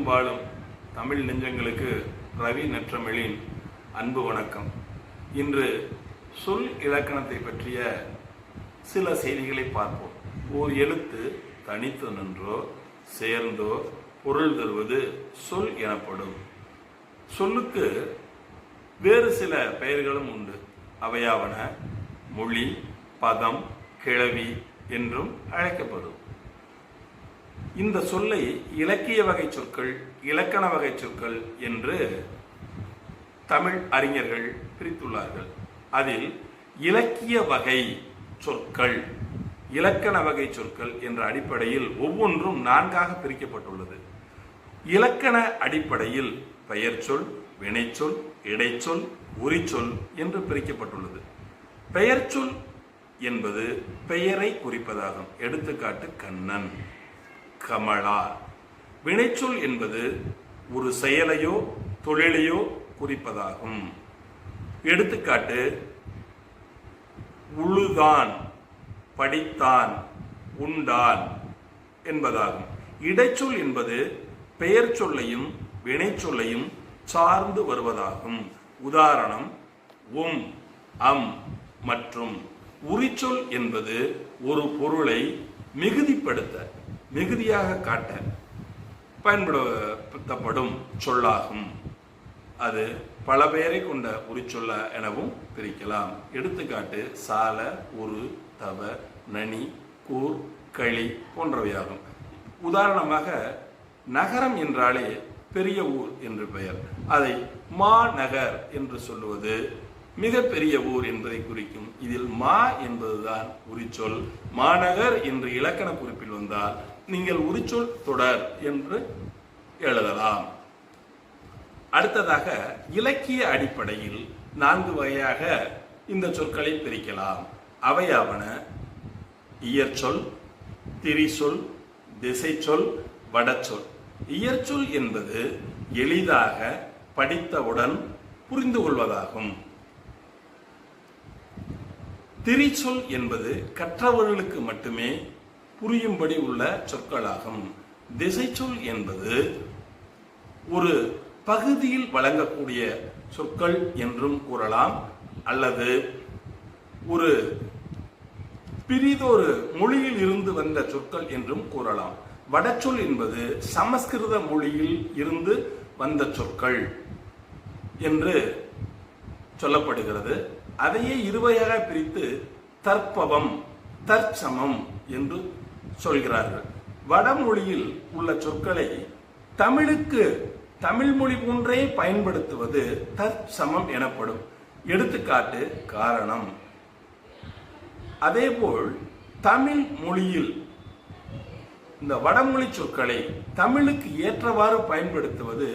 உலகெங்கும் வாழும் தமிழ் நெஞ்சங்களுக்கு ரவி நற்றமிழின் அன்பு வணக்கம். இன்று சொல் இலக்கணத்தை பற்றிய சில செய்திகளை பார்ப்போம். ஓர் எழுத்து தனித்து நின்றோ சேர்ந்தோ பொருள் தருவது சொல் எனப்படும். சொல்லுக்கு வேறு சில பெயர்களும் உண்டு. அவையாவன மொழி, பதம், கிளவி என்றும் அழைக்கப்படும். இந்த சொல்லை இலக்கிய வகை சொற்கள், இலக்கண வகை சொற்கள் என்று தமிழ் அறிஞர்கள் பிரித்துள்ளார்கள். அதில் இலக்கிய வகை சொற்கள், இலக்கண வகை சொற்கள் என்ற அடிப்படையில் ஒவ்வொன்றும் 4ஆக பிரிக்கப்பட்டுள்ளது. இலக்கண அடிப்படையில் பெயர்ச்சொல், வினைச்சொல், இடைச்சொல், உரிச்சொல் என்று பிரிக்கப்பட்டுள்ளது. பெயர்ச்சொல் என்பது பெயரை குறிப்பதாகும். எடுத்துக்காட்டு கண்ணன், கமலா. வினைச்சொல் என்பது ஒரு செயலையோ தொழிலையோ குறிப்பதாகும். எடுத்துக்காட்டு உழுதான், படித்தான், உண்டான் என்பதாகும். இடைச்சொல் என்பது பெயர் சொல்லையும் வினைச்சொல்லையும் சார்ந்து வருவதாகும். உதாரணம் அம் மற்றும். உரிச்சொல் என்பது ஒரு பொருளை மிகுதிப்படுத்த, மிகுதியாக காட்ட பயன்படுத்தப்படும் சொல்லாகும். அது பல பெயரை கொண்ட உரிச்சொல்ல எனவும் பிரிக்கலாம். எடுத்துக்காட்டு சால, உரு, தவ, நனி, கூர், களி போன்றவையாகும். உதாரணமாக நகரம் என்றாலே பெரிய ஊர் என்று பெயர். அதை மாநகர் என்று சொல்லுவது மிக பெரிய ஊர் என்பதை குறிக்கும். இதில் மா என்பதுதான் உரிச்சொல். மாநகர் என்று இலக்கண குறிப்பில் வந்தால் நீங்கள் உரிச்சொல் தொடர் என்று எழுதலாம். அடுத்ததாக இலக்கிய அடிப்படையில் 4 வகையாக இந்த சொற்களை பிரிக்கலாம். அவையாவன இயற்சொல், திரிசொல், திசைச்சொல், வடச்சொல். இயற்சொல் என்பது எளிதாக படித்தவுடன் புரிந்து கொள்வதாகும். திரிசொல் என்பது கற்றவர்களுக்கு மட்டுமே புரியும்படி உள்ள சொற்களாகும். திசைச்சொல் என்பது ஒரு பகுதியில் வழங்கக்கூடிய சொற்கள் என்றும் கூறலாம், அல்லது ஒரு பிரிதொரு மொழியில் இருந்து வந்த சொற்கள் என்றும் கூறலாம். வடச்சொல் என்பது சமஸ்கிருத மொழியில் இருந்து வந்த சொற்கள் என்று சொல்லப்படுகிறது. அதையே இருவகையாக பிரித்து தற்பவம், தற்சமம் என்று சொல்கிறார்கள். வடமொழியில் உள்ள சொற்களை தமிழுக்கு தமிழ் மொழி போன்றே பயன்படுத்துவது தற்சமம் எனப்படும். எடுத்துக்காட்டு காரணம். அதேபோல் தமிழ் மொழியில் இந்த வடமொழி சொற்களை தமிழுக்கு ஏற்றவாறு பயன்படுத்துவது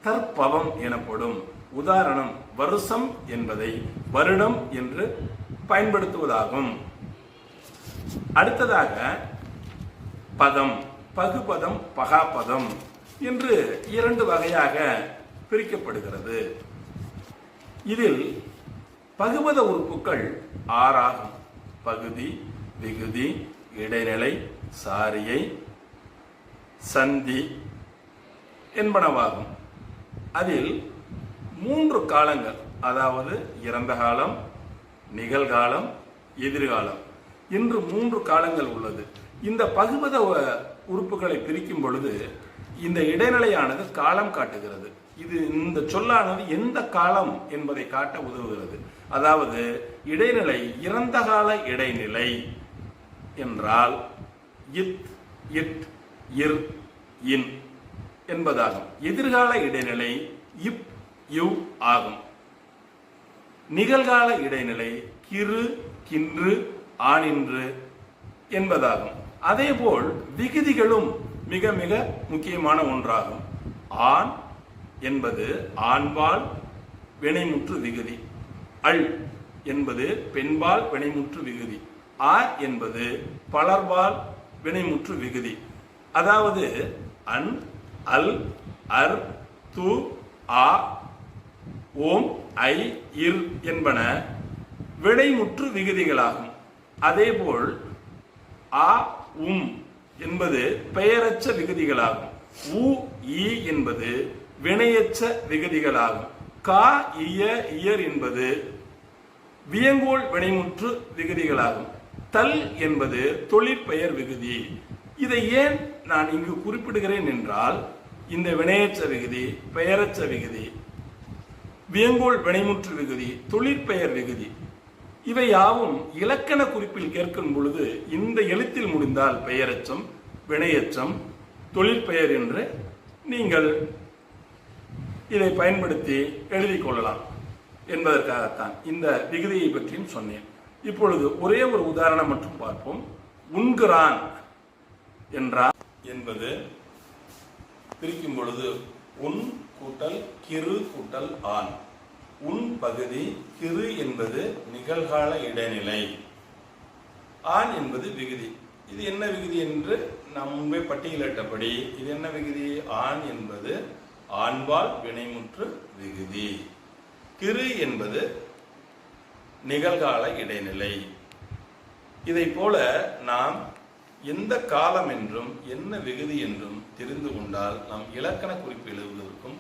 தற்பவம் எனப்படும். உதாரணம் வருஷம் என்பதை வருடம் என்று பயன்படுத்துவதாகும். அடுத்ததாக பதம், பகுபதம், பகாபதம் என்று 2 வகையாக பிரிக்கப்படுகிறது. இதில் பகுபத உறுப்புகள் 6 ஆகும். பகுதி, விகுதி, இடைநிலை, சாரியை, சந்தி என்பனவாகும். அதில் 3 காலங்கள், அதாவது இறந்த காலம், நிகழ்காலம், எதிர்காலம் என்று 3 காலங்கள் உள்ளது. இந்த பகுபத உறுப்புகளை பிரிக்கும் பொழுது இந்த இடைநிலையானது காலம் காட்டுகிறது. இது இந்த சொல்லானது எந்த காலம் என்பதை காட்ட உதவுகிறது. அதாவது இடைநிலை இறந்த கால இடைநிலை என்றால் இத், இட், இர், இன் என்பதாகும். எதிர்கால இடைநிலை இப், யு ஆகும். நிகழ்கால இடைநிலை கிரு, கின்று, ஆனின்று என்பதாகும். அதேபோல் விகுதிகளும் மிக மிக முக்கியமான ஒன்றாகும். ஆண் என்பது ஆண்பால் வினைமுற்று விகுதி. அள் என்பது பெண்பால் வினைமுற்று விகுதி. ஆ என்பது பலர்பால் வினைமுற்று விகுதி. அதாவது அன், அல், அர், து, ஆ, ஓம், ஐ, இர் என்பன வினைமுற்று விகுதிகளாகும். அதேபோல் ஆ, என்பது பெயரற்ற விகுதிகளாகும். உ ஈ என்பது வினையச்ச விகுதிகளாகும். கா இய இயர் என்பது வியங்கோள் வினைமுற்று விகுதிகளாகும். தல் என்பது தொழிற்பெயர் விகுதி. இதை ஏன் நான் இங்கு குறிப்பிடுகிறேன் என்றால், இந்த வினையச்ச விகுதி, பெயரச்ச விகுதி, வியங்கோள் வினைமுற்று விகுதி, தொழிற்பெயர் விகுதி, இவை யாவும் இலக்கண குறிப்பில் கேட்கும் பொழுது இந்த எழுத்தில் முடிந்தால் பெயரச்சம், வினையச்சம், தொழிற்பெயர் என்று நீங்கள் இதை பயன்படுத்தி எழுதிக் கொள்ளலாம் என்பதற்காகத்தான் இந்த விகுதியை பற்றியும் சொன்னேன். இப்பொழுது ஒரே ஒரு உதாரணம் மட்டும் பார்ப்போம். உண்கிறான் என்றால் என்பது பிரிக்கும் பொழுது உன் கூட்டல் கிரு கூட்டல் ஆண். உன் பகுதி, கிரு என்பது நிகழ்கால இடைநிலை, ஆண் என்பது விகுதி. இது என்ன விகுதி என்று நாம் முன்பே பட்டியலிட்டபடி இது என்ன விகுதி? ஆண் என்பது ஆண்பால் வினைமுற்று விகுதி. கிரு என்பது நிகழ்கால இடைநிலை. இதை போல நாம் எந்த காலம் என்றும் என்ன விகுதி என்றும் தெரிந்து கொண்டால் நாம் இலக்கண குறிப்பு எழுதுவதற்கும்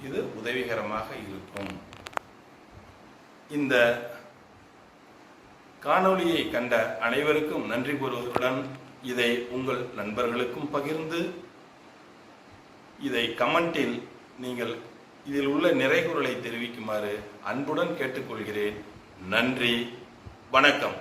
இது உதவிகரமாக இருக்கும். இந்த காணொளியை கண்ட அனைவருக்கும் நன்றி கூறுவதுடன் இதை உங்கள் நண்பர்களுக்கும் பகிர்ந்து இதை கமெண்டில் நீங்கள் இதில் உள்ள நிறைகுறலை தெரிவிக்குமாறு அன்புடன் கேட்டுக்கொள்கிறேன். நன்றி, வணக்கம்.